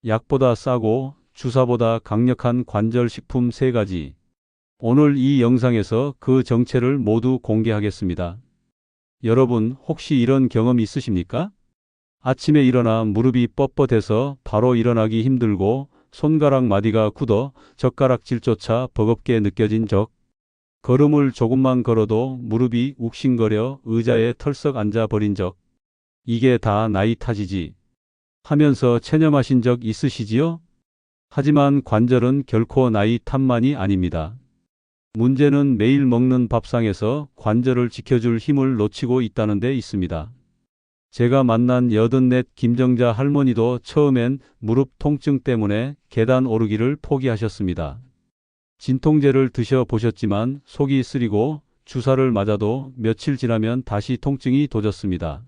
약보다 싸고 주사보다 강력한 관절식품 3가지. 오늘 이 영상에서 그 정체를 모두 공개하겠습니다. 여러분, 혹시 이런 경험 있으십니까? 아침에 일어나 무릎이 뻣뻣해서 바로 일어나기 힘들고 손가락 마디가 굳어 젓가락질조차 버겁게 느껴진 적. 걸음을 조금만 걸어도 무릎이 욱신거려 의자에 털썩 앉아 버린 적. 이게 다 나이 탓이지 하면서 체념하신 적 있으시지요? 하지만 관절은 결코 나이 탓만이 아닙니다. 문제는 매일 먹는 밥상에서 관절을 지켜줄 힘을 놓치고 있다는 데 있습니다. 제가 만난 84 김정자 할머니도 처음엔 무릎 통증 때문에 계단 오르기를 포기하셨습니다. 진통제를 드셔보셨지만 속이 쓰리고 주사를 맞아도 며칠 지나면 다시 통증이 도졌습니다.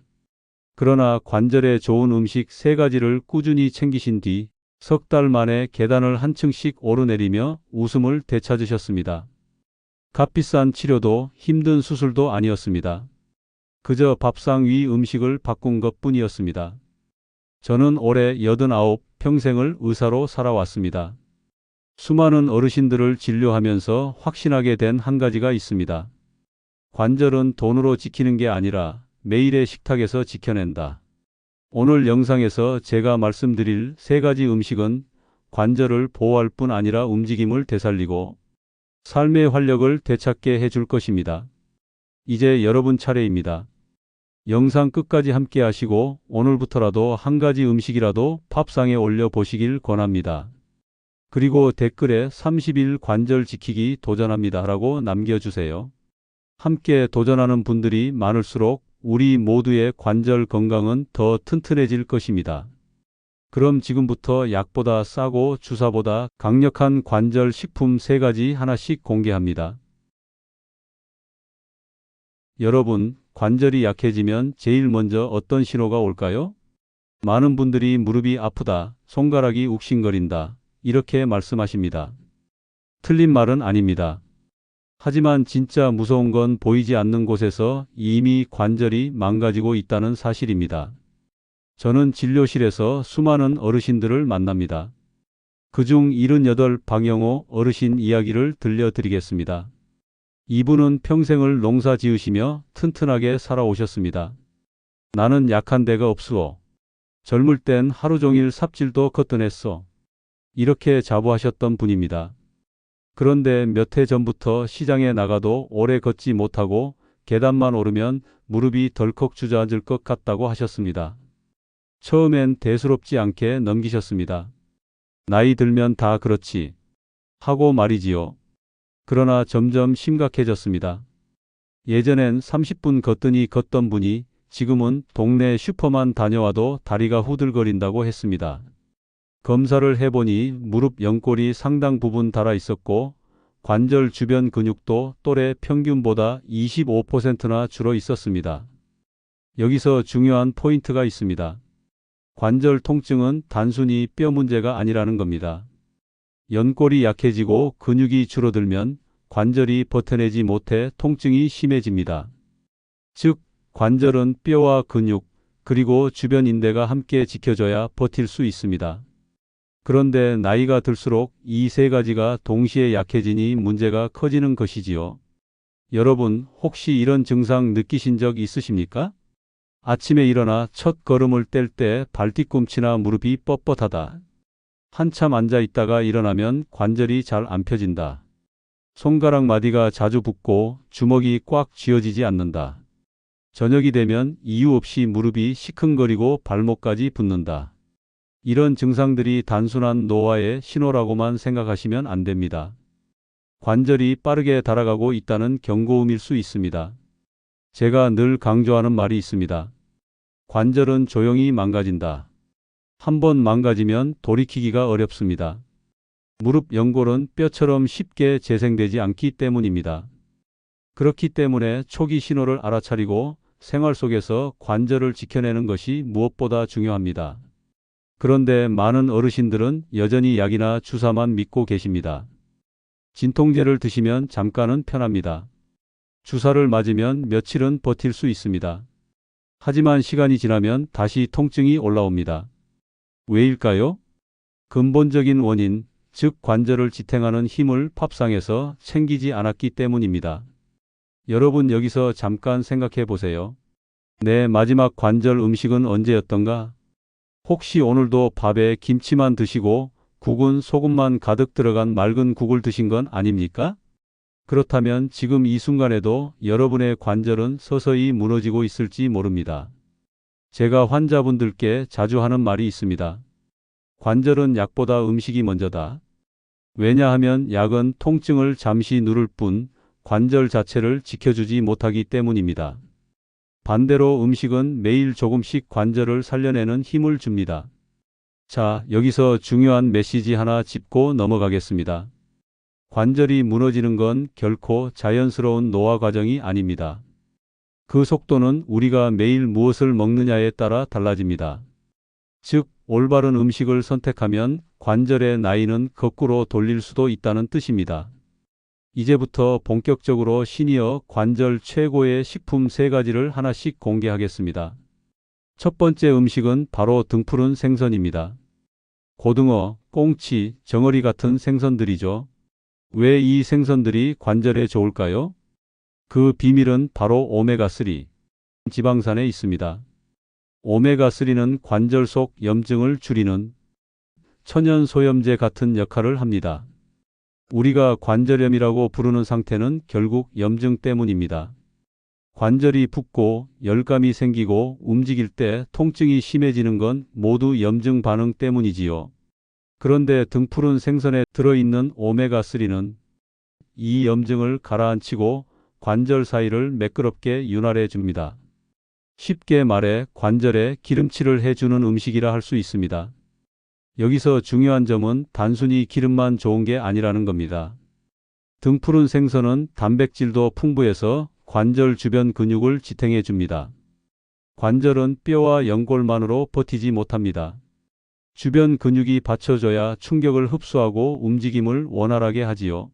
그러나 관절에 좋은 음식 3가지를 꾸준히 챙기신 뒤 석 달 만에 계단을 한 층씩 오르내리며 웃음을 되찾으셨습니다. 값비싼 치료도 힘든 수술도 아니었습니다. 그저 밥상 위 음식을 바꾼 것뿐이었습니다. 저는 올해 89 평생을 의사로 살아왔습니다. 수많은 어르신들을 진료하면서 확신하게 된 한 가지가 있습니다. 관절은 돈으로 지키는 게 아니라 매일의 식탁에서 지켜낸다. 오늘 영상에서 제가 말씀드릴 3가지 음식은 관절을 보호할 뿐 아니라 움직임을 되살리고 삶의 활력을 되찾게 해줄 것입니다. 이제 여러분 차례입니다. 영상 끝까지 함께 하시고 오늘부터라도 한 가지 음식이라도 밥상에 올려 보시길 권합니다. 그리고 댓글에 30일 관절 지키기 도전합니다 라고 남겨주세요. 함께 도전하는 분들이 많을수록 우리 모두의 관절 건강은 더 튼튼해질 것입니다. 그럼 지금부터 약보다 싸고 주사보다 강력한 관절 식품 3가지 하나씩 공개합니다. 여러분, 관절이 약해지면 제일 먼저 어떤 신호가 올까요? 많은 분들이 무릎이 아프다, 손가락이 욱신거린다, 이렇게 말씀하십니다. 틀린 말은 아닙니다. 하지만 진짜 무서운 건 보이지 않는 곳에서 이미 관절이 망가지고 있다는 사실입니다. 저는 진료실에서 수많은 어르신들을 만납니다. 그중 78 방영호 어르신 이야기를 들려드리겠습니다. 이분은 평생을 농사 지으시며 튼튼하게 살아오셨습니다. 나는 약한 데가 없수어. 젊을 땐 하루 종일 삽질도 거뜬했어. 이렇게 자부하셨던 분입니다. 그런데 몇 해 전부터 시장에 나가도 오래 걷지 못하고 계단만 오르면 무릎이 덜컥 주저앉을 것 같다고 하셨습니다. 처음엔 대수롭지 않게 넘기셨습니다. 나이 들면 다 그렇지 하고 말이지요. 그러나 점점 심각해졌습니다. 예전엔 30분 거뜬히 걷던 분이 지금은 동네 슈퍼만 다녀와도 다리가 후들거린다고 했습니다. 검사를 해보니 무릎 연골이 상당 부분 닳아 있었고 관절 주변 근육도 또래 평균보다 25%나 줄어 있었습니다. 여기서 중요한 포인트가 있습니다. 관절 통증은 단순히 뼈 문제가 아니라는 겁니다. 연골이 약해지고 근육이 줄어들면 관절이 버텨내지 못해 통증이 심해집니다. 즉, 관절은 뼈와 근육, 그리고 주변 인대가 함께 지켜줘야 버틸 수 있습니다. 그런데 나이가 들수록 이 3가지가 동시에 약해지니 문제가 커지는 것이지요. 여러분, 혹시 이런 증상 느끼신 적 있으십니까? 아침에 일어나 첫 걸음을 뗄 때 발뒤꿈치나 무릎이 뻣뻣하다. 한참 앉아 있다가 일어나면 관절이 잘 안 펴진다. 손가락 마디가 자주 붓고 주먹이 꽉 쥐어지지 않는다. 저녁이 되면 이유 없이 무릎이 시큰거리고 발목까지 붓는다. 이런 증상들이 단순한 노화의 신호라고만 생각하시면 안 됩니다. 관절이 빠르게 닳아가고 있다는 경고음일 수 있습니다. 제가 늘 강조하는 말이 있습니다. 관절은 조용히 망가진다. 한번 망가지면 돌이키기가 어렵습니다. 무릎 연골은 뼈처럼 쉽게 재생되지 않기 때문입니다. 그렇기 때문에 초기 신호를 알아차리고 생활 속에서 관절을 지켜내는 것이 무엇보다 중요합니다. 그런데 많은 어르신들은 여전히 약이나 주사만 믿고 계십니다. 진통제를 드시면 잠깐은 편합니다. 주사를 맞으면 며칠은 버틸 수 있습니다. 하지만 시간이 지나면 다시 통증이 올라옵니다. 왜일까요? 근본적인 원인, 즉 관절을 지탱하는 힘을 밥상에서 챙기지 않았기 때문입니다. 여러분 여기서 잠깐 생각해 보세요. 내 마지막 관절 음식은 언제였던가? 혹시 오늘도 밥에 김치만 드시고 국은 소금만 가득 들어간 맑은 국을 드신 건 아닙니까? 그렇다면 지금 이 순간에도 여러분의 관절은 서서히 무너지고 있을지 모릅니다. 제가 환자분들께 자주 하는 말이 있습니다. 관절은 약보다 음식이 먼저다. 왜냐하면 약은 통증을 잠시 누를 뿐 관절 자체를 지켜주지 못하기 때문입니다. 반대로 음식은 매일 조금씩 관절을 살려내는 힘을 줍니다. 자, 여기서 중요한 메시지 하나 짚고 넘어가겠습니다. 관절이 무너지는 건 결코 자연스러운 노화 과정이 아닙니다. 그 속도는 우리가 매일 무엇을 먹느냐에 따라 달라집니다. 즉, 올바른 음식을 선택하면 관절의 나이는 거꾸로 돌릴 수도 있다는 뜻입니다. 이제부터 본격적으로 시니어 관절 최고의 식품 3가지를 하나씩 공개하겠습니다. 첫 번째 음식은 바로 등푸른 생선입니다. 고등어, 꽁치, 정어리 같은 생선들이죠. 왜 이 생선들이 관절에 좋을까요? 그 비밀은 바로 오메가3 지방산에 있습니다. 오메가3는 관절 속 염증을 줄이는 천연 소염제 같은 역할을 합니다. 우리가 관절염이라고 부르는 상태는 결국 염증 때문입니다. 관절이 붓고 열감이 생기고 움직일 때 통증이 심해지는 건 모두 염증 반응 때문이지요. 그런데 등푸른 생선에 들어있는 오메가3는 이 염증을 가라앉히고 관절 사이를 매끄럽게 윤활해 줍니다. 쉽게 말해 관절에 기름칠을 해주는 음식이라 할 수 있습니다. 여기서 중요한 점은 단순히 기름만 좋은 게 아니라는 겁니다. 등푸른 생선은 단백질도 풍부해서 관절 주변 근육을 지탱해 줍니다. 관절은 뼈와 연골만으로 버티지 못합니다. 주변 근육이 받쳐줘야 충격을 흡수하고 움직임을 원활하게 하지요.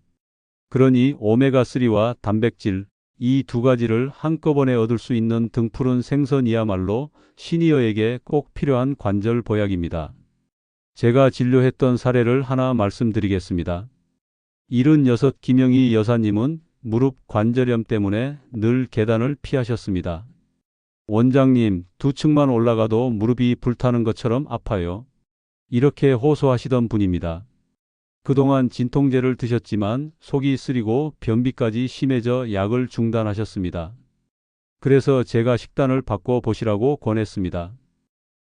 그러니 오메가3와 단백질, 이 2가지를 한꺼번에 얻을 수 있는 등푸른 생선이야말로 시니어에게 꼭 필요한 관절 보약입니다. 제가 진료했던 사례를 하나 말씀드리겠습니다. 76 김영희 여사님은 무릎 관절염 때문에 늘 계단을 피하셨습니다. 원장님, 2층만 올라가도 무릎이 불타는 것처럼 아파요. 이렇게 호소하시던 분입니다. 그동안 진통제를 드셨지만 속이 쓰리고 변비까지 심해져 약을 중단하셨습니다. 그래서 제가 식단을 바꿔보시라고 권했습니다.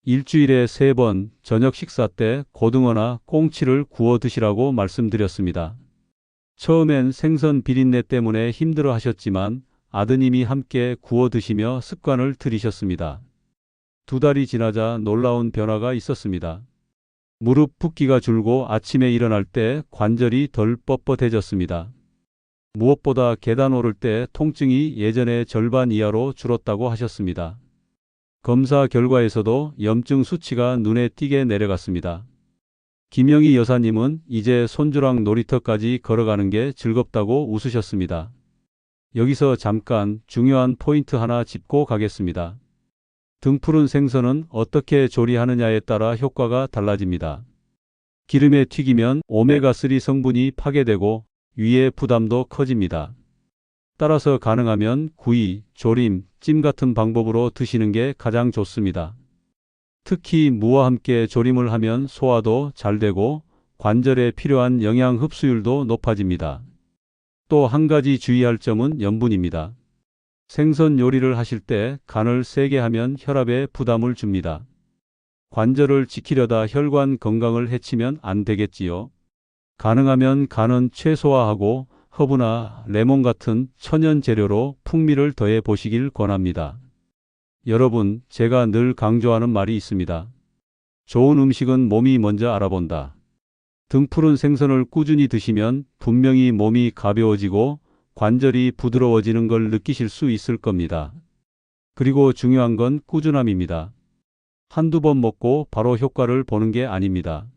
일주일에 3번 저녁 식사 때 고등어나 꽁치를 구워 드시라고 말씀드렸습니다. 처음엔 생선 비린내 때문에 힘들어 하셨지만 아드님이 함께 구워 드시며 습관을 들이셨습니다. 2달이 지나자 놀라운 변화가 있었습니다. 무릎 붓기가 줄고 아침에 일어날 때 관절이 덜 뻣뻣해졌습니다. 무엇보다 계단 오를 때 통증이 예전의 절반 이하로 줄었다고 하셨습니다. 검사 결과에서도 염증 수치가 눈에 띄게 내려갔습니다. 김영희 여사님은 이제 손주랑 놀이터까지 걸어가는 게 즐겁다고 웃으셨습니다. 여기서 잠깐 중요한 포인트 하나 짚고 가겠습니다. 등푸른 생선은 어떻게 조리하느냐에 따라 효과가 달라집니다. 기름에 튀기면 오메가3 성분이 파괴되고 위의 부담도 커집니다. 따라서 가능하면 구이, 조림, 찜 같은 방법으로 드시는 게 가장 좋습니다. 특히 무와 함께 조림을 하면 소화도 잘 되고 관절에 필요한 영양 흡수율도 높아집니다. 또 한 가지 주의할 점은 염분입니다. 생선 요리를 하실 때 간을 세게 하면 혈압에 부담을 줍니다. 관절을 지키려다 혈관 건강을 해치면 안 되겠지요. 가능하면 간은 최소화하고 허브나 레몬 같은 천연 재료로 풍미를 더해 보시길 권합니다. 여러분, 제가 늘 강조하는 말이 있습니다. 좋은 음식은 몸이 먼저 알아본다. 등푸른 생선을 꾸준히 드시면 분명히 몸이 가벼워지고 관절이 부드러워지는 걸 느끼실 수 있을 겁니다. 그리고 중요한 건 꾸준함입니다. 한두 번 먹고 바로 효과를 보는 게 아닙니다.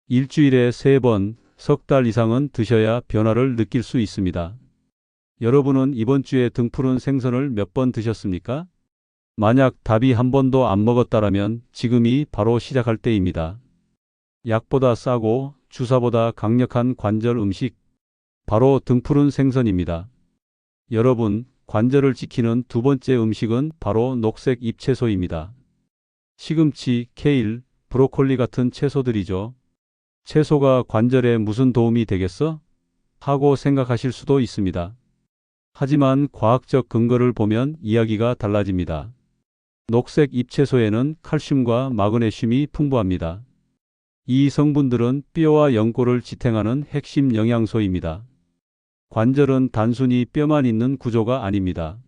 일주일에 3번, 석 달 이상은 드셔야 변화를 느낄 수 있습니다. 여러분은 이번 주에 등푸른 생선을 몇 번 드셨습니까? 만약 답이 한 번도 안 먹었다라면 지금이 바로 시작할 때입니다. 약보다 싸고 주사보다 강력한 관절 음식, 바로 등푸른 생선입니다. 여러분, 관절을 지키는 두 번째 음식은 바로 녹색 잎채소입니다. 시금치, 케일, 브로콜리 같은 채소들이죠. 채소가 관절에 무슨 도움이 되겠어? 하고 생각하실 수도 있습니다. 하지만 과학적 근거를 보면 이야기가 달라집니다. 녹색 잎채소에는 칼슘과 마그네슘이 풍부합니다. 이 성분들은 뼈와 연골을 지탱하는 핵심 영양소입니다. 관절은 단순히 뼈만 있는 구조가 아닙니다.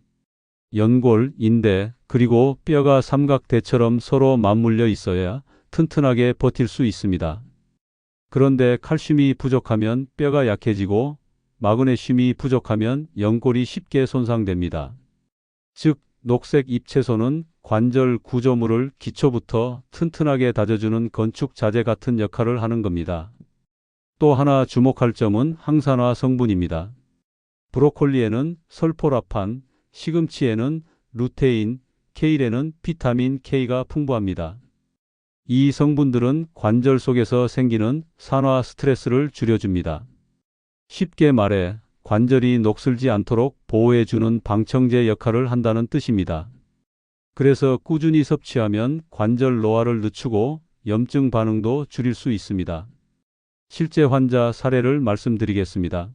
연골, 인대, 그리고 뼈가 삼각대처럼 서로 맞물려 있어야 튼튼하게 버틸 수 있습니다. 그런데 칼슘이 부족하면 뼈가 약해지고 마그네슘이 부족하면 연골이 쉽게 손상됩니다. 즉, 녹색 잎채소는 관절 구조물을 기초부터 튼튼하게 다져주는 건축 자재 같은 역할을 하는 겁니다. 또 하나 주목할 점은 항산화 성분입니다. 브로콜리에는 설포라판, 시금치에는 루테인, 케일에는 비타민 K가 풍부합니다. 이 성분들은 관절 속에서 생기는 산화 스트레스를 줄여줍니다. 쉽게 말해 관절이 녹슬지 않도록 보호해주는 방청제 역할을 한다는 뜻입니다. 그래서 꾸준히 섭취하면 관절 노화를 늦추고 염증 반응도 줄일 수 있습니다. 실제 환자 사례를 말씀드리겠습니다.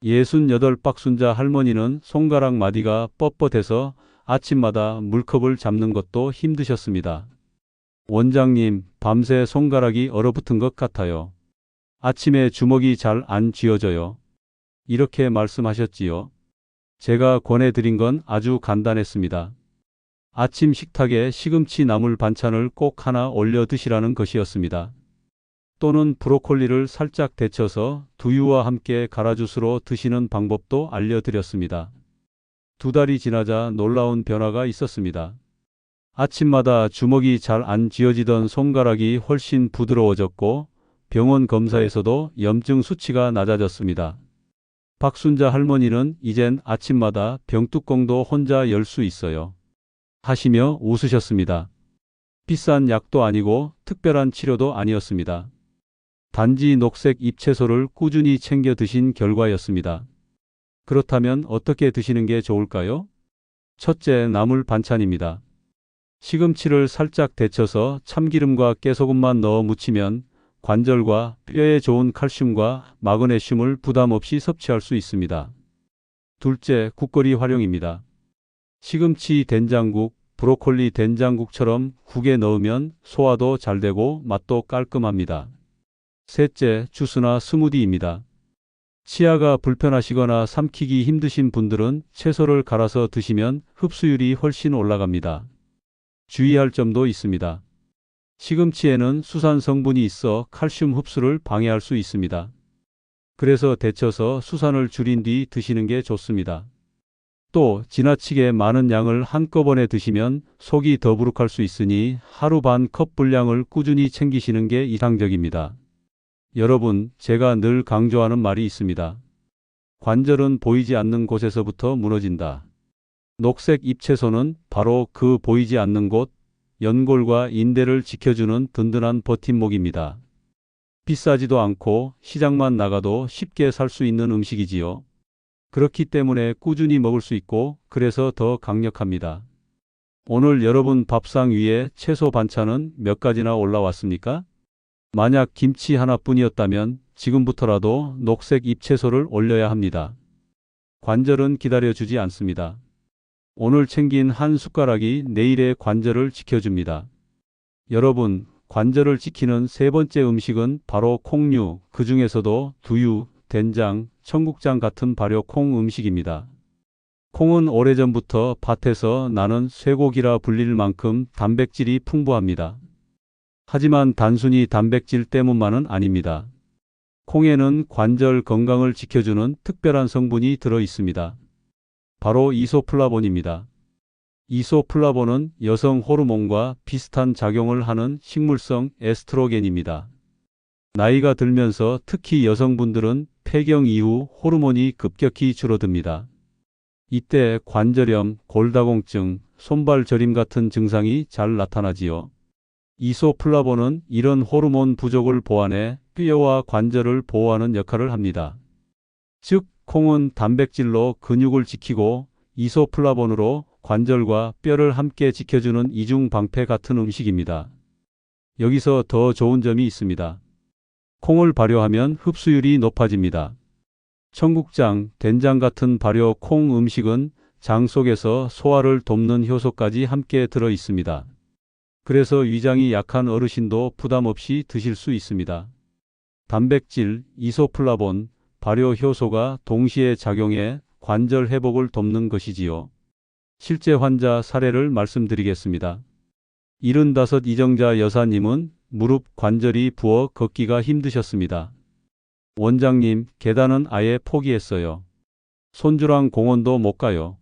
68박순자 할머니는 손가락 마디가 뻣뻣해서 아침마다 물컵을 잡는 것도 힘드셨습니다. 원장님, 밤새 손가락이 얼어붙은 것 같아요. 아침에 주먹이 잘 안 쥐어져요. 이렇게 말씀하셨지요. 제가 권해드린 건 아주 간단했습니다. 아침 식탁에 시금치 나물 반찬을 꼭 하나 올려 드시라는 것이었습니다. 또는 브로콜리를 살짝 데쳐서 두유와 함께 가라주스로 드시는 방법도 알려드렸습니다. 2달이 지나자 놀라운 변화가 있었습니다. 아침마다 주먹이 잘 안 쥐어지던 손가락이 훨씬 부드러워졌고 병원 검사에서도 염증 수치가 낮아졌습니다. 박순자 할머니는 이젠 아침마다 병뚜껑도 혼자 열 수 있어요. 하시며 웃으셨습니다. 비싼 약도 아니고 특별한 치료도 아니었습니다. 단지 녹색 잎채소를 꾸준히 챙겨 드신 결과였습니다. 그렇다면 어떻게 드시는 게 좋을까요? 첫째, 나물 반찬입니다. 시금치를 살짝 데쳐서 참기름과 깨소금만 넣어 무치면 관절과 뼈에 좋은 칼슘과 마그네슘을 부담 없이 섭취할 수 있습니다. 둘째, 국거리 활용입니다. 시금치 된장국, 브로콜리 된장국처럼 국에 넣으면 소화도 잘 되고 맛도 깔끔합니다. 셋째, 주스나 스무디입니다. 치아가 불편하시거나 삼키기 힘드신 분들은 채소를 갈아서 드시면 흡수율이 훨씬 올라갑니다. 주의할 점도 있습니다. 시금치에는 수산 성분이 있어 칼슘 흡수를 방해할 수 있습니다. 그래서 데쳐서 수산을 줄인 뒤 드시는 게 좋습니다. 또 지나치게 많은 양을 한꺼번에 드시면 속이 더부룩할 수 있으니 하루 반 컵 분량을 꾸준히 챙기시는 게 이상적입니다. 여러분, 제가 늘 강조하는 말이 있습니다. 관절은 보이지 않는 곳에서부터 무너진다. 녹색 잎채소는 바로 그 보이지 않는 곳, 연골과 인대를 지켜주는 든든한 버팀목입니다. 비싸지도 않고 시장만 나가도 쉽게 살 수 있는 음식이지요. 그렇기 때문에 꾸준히 먹을 수 있고 그래서 더 강력합니다. 오늘 여러분 밥상 위에 채소 반찬은 몇 가지나 올라왔습니까? 만약 김치 하나뿐이었다면 지금부터라도 녹색 잎채소를 올려야 합니다. 관절은 기다려주지 않습니다. 오늘 챙긴 한 숟가락이 내일의 관절을 지켜줍니다. 여러분, 관절을 지키는 세 번째 음식은 바로 콩류, 그 중에서도 두유, 된장, 청국장 같은 발효 콩 음식입니다. 콩은 오래전부터 밭에서 나는 쇠고기라 불릴 만큼 단백질이 풍부합니다. 하지만 단순히 단백질 때문만은 아닙니다. 콩에는 관절 건강을 지켜주는 특별한 성분이 들어 있습니다. 바로 이소플라본입니다. 이소플라본은 여성 호르몬과 비슷한 작용을 하는 식물성 에스트로겐입니다. 나이가 들면서 특히 여성분들은 폐경 이후 호르몬이 급격히 줄어듭니다. 이때 관절염, 골다공증, 손발 저림 같은 증상이 잘 나타나지요. 이소플라본은 이런 호르몬 부족을 보완해 뼈와 관절을 보호하는 역할을 합니다. 즉, 콩은 단백질로 근육을 지키고 이소플라본으로 관절과 뼈를 함께 지켜주는 이중 방패 같은 음식입니다. 여기서 더 좋은 점이 있습니다. 콩을 발효하면 흡수율이 높아집니다. 청국장, 된장 같은 발효 콩 음식은 장 속에서 소화를 돕는 효소까지 함께 들어 있습니다. 그래서 위장이 약한 어르신도 부담 없이 드실 수 있습니다. 단백질, 이소플라본, 발효 효소가 동시에 작용해 관절 회복을 돕는 것이지요. 실제 환자 사례를 말씀드리겠습니다. 75 이정자 여사님은 무릎 관절이 부어 걷기가 힘드셨습니다. 원장님, 계단은 아예 포기했어요. 손주랑 공원도 못 가요.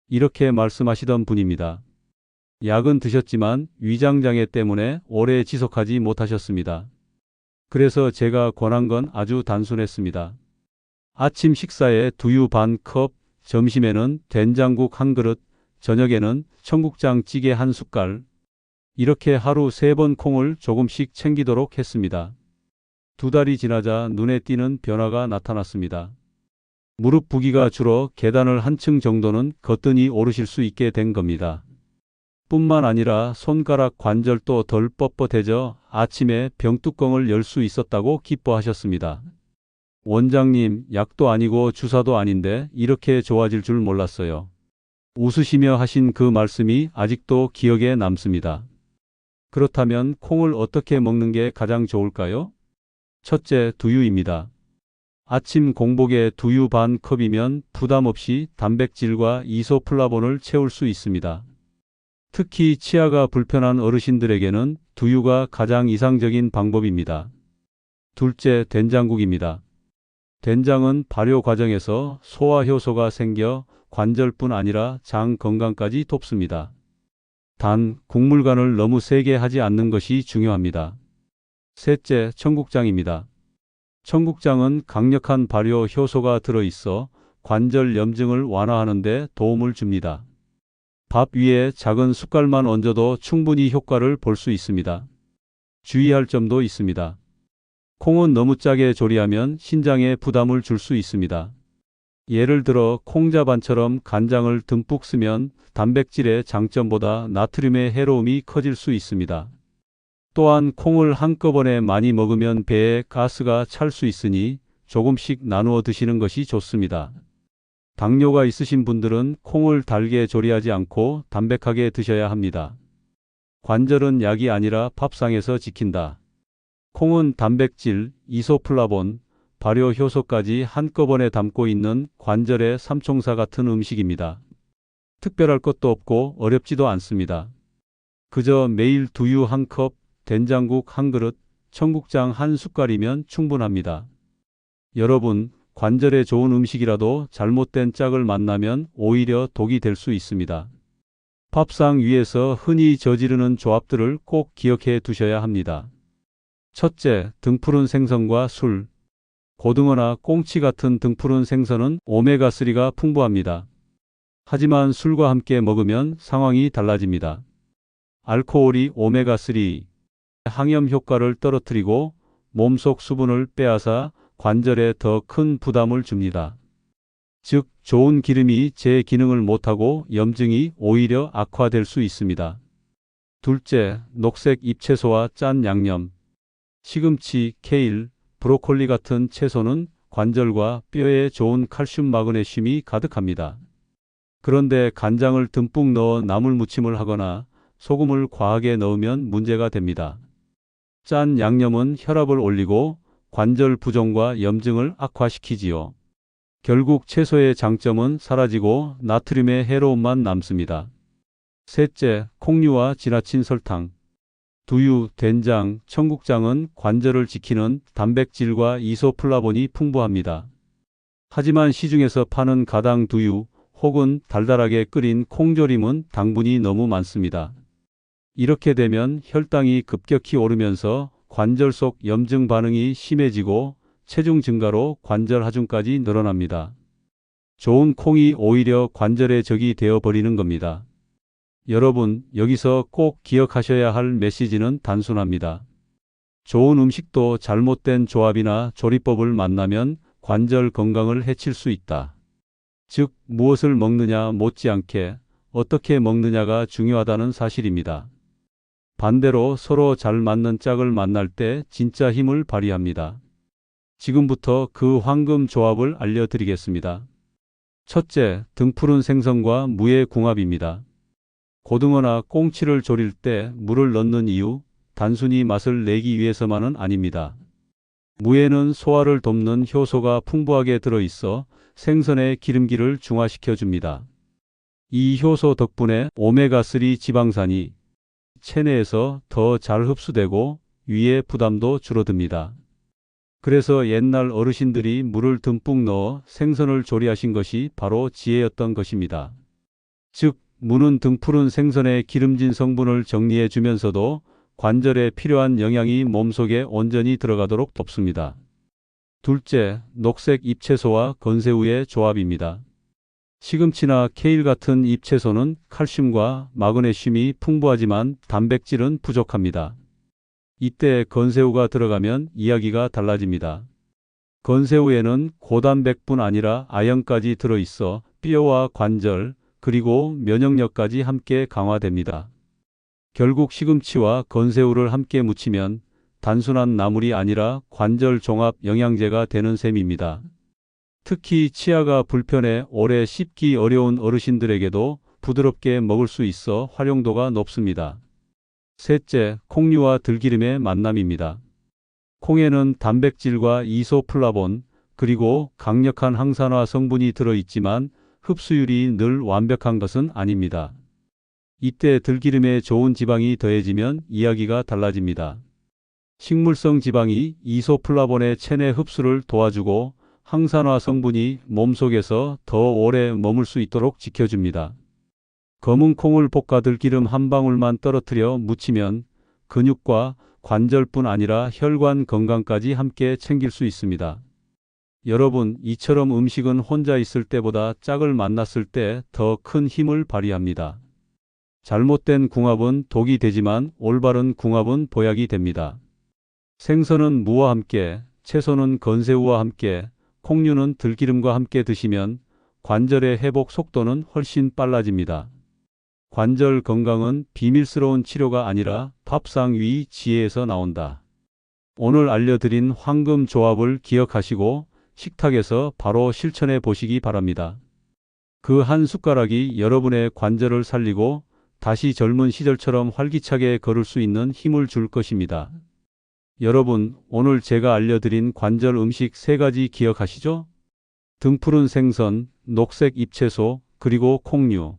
이렇게 말씀하시던 분입니다. 약은 드셨지만 위장장애 때문에 오래 지속하지 못하셨습니다. 그래서 제가 권한 건 아주 단순했습니다. 아침 식사에 두유 반 컵, 점심에는 된장국 한 그릇, 저녁에는 청국장 찌개 한 숟갈. 이렇게 하루 3번 콩을 조금씩 챙기도록 했습니다. 2달이 지나자 눈에 띄는 변화가 나타났습니다. 무릎 부기가 줄어 계단을 한층 정도는 거뜬히 오르실 수 있게 된 겁니다. 뿐만 아니라 손가락 관절도 덜 뻣뻣해져 아침에 병뚜껑을 열 수 있었다고 기뻐하셨습니다. 원장님, 약도 아니고 주사도 아닌데 이렇게 좋아질 줄 몰랐어요. 웃으시며 하신 그 말씀이 아직도 기억에 남습니다. 그렇다면 콩을 어떻게 먹는 게 가장 좋을까요? 첫째, 두유입니다. 아침 공복에 두유 반 컵이면 부담 없이 단백질과 이소플라본을 채울 수 있습니다. 특히 치아가 불편한 어르신들에게는 두유가 가장 이상적인 방법입니다. 둘째, 된장국입니다. 된장은 발효 과정에서 소화 효소가 생겨 관절뿐 아니라 장 건강까지 돕습니다. 단, 국물간을 너무 세게 하지 않는 것이 중요합니다. 셋째, 청국장입니다. 청국장은 강력한 발효 효소가 들어있어 관절 염증을 완화하는 데 도움을 줍니다. 밥 위에 작은 숟갈만 얹어도 충분히 효과를 볼 수 있습니다. 주의할 점도 있습니다. 콩은 너무 짜게 조리하면 신장에 부담을 줄 수 있습니다. 예를 들어 콩자반처럼 간장을 듬뿍 쓰면 단백질의 장점보다 나트륨의 해로움이 커질 수 있습니다. 또한 콩을 한꺼번에 많이 먹으면 배에 가스가 찰 수 있으니 조금씩 나누어 드시는 것이 좋습니다. 당뇨가 있으신 분들은 콩을 달게 조리하지 않고 담백하게 드셔야 합니다. 관절은 약이 아니라 밥상에서 지킨다. 콩은 단백질, 이소플라본, 발효 효소까지 한꺼번에 담고 있는 관절의 삼총사 같은 음식입니다. 특별할 것도 없고 어렵지도 않습니다. 그저 매일 두유 한 컵, 된장국 한 그릇, 청국장 한 숟갈이면 충분합니다. 여러분, 관절에 좋은 음식이라도 잘못된 짝을 만나면 오히려 독이 될 수 있습니다. 밥상 위에서 흔히 저지르는 조합들을 꼭 기억해 두셔야 합니다. 첫째, 등푸른 생선과 술. 고등어나 꽁치 같은 등푸른 생선은 오메가3가 풍부합니다. 하지만 술과 함께 먹으면 상황이 달라집니다. 알코올이 오메가3 항염 효과를 떨어뜨리고 몸속 수분을 빼앗아 관절에 더 큰 부담을 줍니다. 즉, 좋은 기름이 제 기능을 못하고 염증이 오히려 악화될 수 있습니다. 둘째, 녹색 잎채소와 짠 양념. 시금치, 케일, 브로콜리 같은 채소는 관절과 뼈에 좋은 칼슘 마그네슘이 가득합니다. 그런데 간장을 듬뿍 넣어 나물 무침을 하거나 소금을 과하게 넣으면 문제가 됩니다. 짠 양념은 혈압을 올리고 관절 부종과 염증을 악화시키지요. 결국 채소의 장점은 사라지고 나트륨의 해로움만 남습니다. 셋째, 콩류와 지나친 설탕. 두유, 된장, 청국장은 관절을 지키는 단백질과 이소플라본이 풍부합니다. 하지만 시중에서 파는 가당 두유 혹은 달달하게 끓인 콩조림은 당분이 너무 많습니다. 이렇게 되면 혈당이 급격히 오르면서 관절 속 염증 반응이 심해지고 체중 증가로 관절 하중까지 늘어납니다. 좋은 콩이 오히려 관절의 적이 되어버리는 겁니다. 여러분, 여기서 꼭 기억하셔야 할 메시지는 단순합니다. 좋은 음식도 잘못된 조합이나 조리법을 만나면 관절 건강을 해칠 수 있다. 즉, 무엇을 먹느냐 못지않게 어떻게 먹느냐가 중요하다는 사실입니다. 반대로 서로 잘 맞는 짝을 만날 때 진짜 힘을 발휘합니다. 지금부터 그 황금 조합을 알려드리겠습니다. 첫째, 등푸른 생선과 무의 궁합입니다. 고등어나 꽁치를 조릴 때 물을 넣는 이유, 단순히 맛을 내기 위해서만은 아닙니다. 무에는 소화를 돕는 효소가 풍부하게 들어있어 생선의 기름기를 중화시켜 줍니다. 이 효소 덕분에 오메가3 지방산이 체내에서 더 잘 흡수되고 위의 부담도 줄어듭니다. 그래서 옛날 어르신들이 물을 듬뿍 넣어 생선을 조리하신 것이 바로 지혜였던 것입니다. 즉, 무는 등푸른 생선의 기름진 성분을 정리해 주면서도 관절에 필요한 영양이 몸속에 온전히 들어가도록 돕습니다. 둘째, 녹색 잎채소와 건새우의 조합입니다. 시금치나 케일 같은 잎채소는 칼슘과 마그네슘이 풍부하지만 단백질은 부족합니다. 이때 건새우가 들어가면 이야기가 달라집니다. 건새우에는 고단백뿐 아니라 아연까지 들어있어 뼈와 관절, 그리고 면역력까지 함께 강화됩니다. 결국 시금치와 건새우를 함께 무치면 단순한 나물이 아니라 관절 종합 영양제가 되는 셈입니다. 특히 치아가 불편해 오래 씹기 어려운 어르신들에게도 부드럽게 먹을 수 있어 활용도가 높습니다. 셋째, 콩류와 들기름의 만남입니다. 콩에는 단백질과 이소플라본, 그리고 강력한 항산화 성분이 들어있지만 흡수율이 늘 완벽한 것은 아닙니다. 이때 들기름에 좋은 지방이 더해지면 이야기가 달라집니다. 식물성 지방이 이소플라본의 체내 흡수를 도와주고 항산화 성분이 몸속에서 더 오래 머물 수 있도록 지켜줍니다. 검은 콩을 볶아 들기름 한 방울만 떨어뜨려 무치면 근육과 관절뿐 아니라 혈관 건강까지 함께 챙길 수 있습니다. 여러분, 이처럼 음식은 혼자 있을 때보다 짝을 만났을 때 더 큰 힘을 발휘합니다. 잘못된 궁합은 독이 되지만 올바른 궁합은 보약이 됩니다. 생선은 무와 함께, 채소는 건새우와 함께, 콩류는 들기름과 함께 드시면 관절의 회복 속도는 훨씬 빨라집니다. 관절 건강은 비밀스러운 치료가 아니라 밥상 위 지혜에서 나온다. 오늘 알려드린 황금 조합을 기억하시고 식탁에서 바로 실천해 보시기 바랍니다. 그 한 숟가락이 여러분의 관절을 살리고 다시 젊은 시절처럼 활기차게 걸을 수 있는 힘을 줄 것입니다. 여러분, 오늘 제가 알려드린 관절 음식 3가지 기억하시죠? 등푸른 생선, 녹색 잎채소, 그리고 콩류.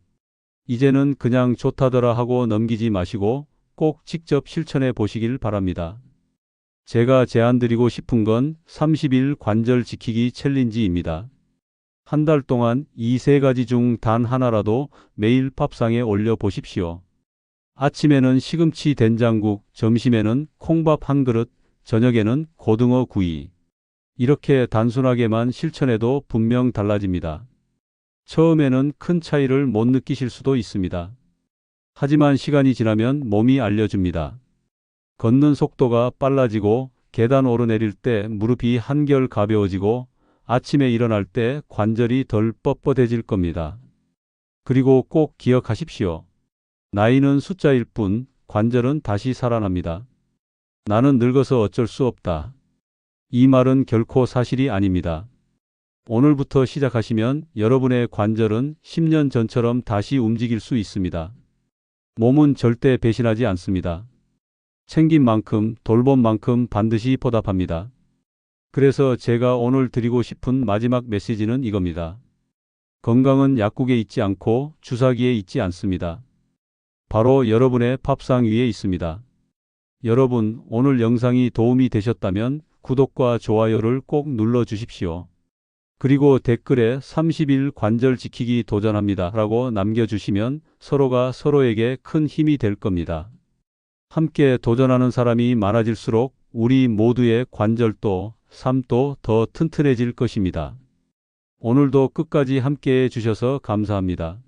이제는 그냥 좋다더라 하고 넘기지 마시고 꼭 직접 실천해 보시길 바랍니다. 제가 제안드리고 싶은 건 30일 관절 지키기 챌린지입니다. 한 달 동안 이 3가지 중 단 하나라도 매일 밥상에 올려 보십시오. 아침에는 시금치 된장국, 점심에는 콩밥 한 그릇, 저녁에는 고등어 구이. 이렇게 단순하게만 실천해도 분명 달라집니다. 처음에는 큰 차이를 못 느끼실 수도 있습니다. 하지만 시간이 지나면 몸이 알려줍니다. 걷는 속도가 빨라지고 계단 오르내릴 때 무릎이 한결 가벼워지고 아침에 일어날 때 관절이 덜 뻣뻣해질 겁니다. 그리고 꼭 기억하십시오. 나이는 숫자일 뿐 관절은 다시 살아납니다. 나는 늙어서 어쩔 수 없다. 이 말은 결코 사실이 아닙니다. 오늘부터 시작하시면 여러분의 관절은 10년 전처럼 다시 움직일 수 있습니다. 몸은 절대 배신하지 않습니다. 챙긴 만큼, 돌본 만큼 반드시 보답합니다. 그래서 제가 오늘 드리고 싶은 마지막 메시지는 이겁니다. 건강은 약국에 있지 않고 주사기에 있지 않습니다. 바로 여러분의 밥상 위에 있습니다. 여러분, 오늘 영상이 도움이 되셨다면 구독과 좋아요를 꼭 눌러 주십시오. 그리고 댓글에 30일 관절 지키기 도전합니다 라고 남겨주시면 서로가 서로에게 큰 힘이 될 겁니다. 함께 도전하는 사람이 많아질수록 우리 모두의 관절도 삶도 더 튼튼해질 것입니다. 오늘도 끝까지 함께해 주셔서 감사합니다.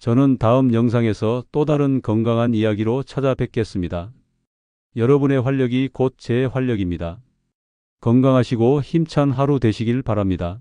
저는 다음 영상에서 또 다른 건강한 이야기로 찾아뵙겠습니다. 여러분의 활력이 곧 제 활력입니다. 건강하시고 힘찬 하루 되시길 바랍니다.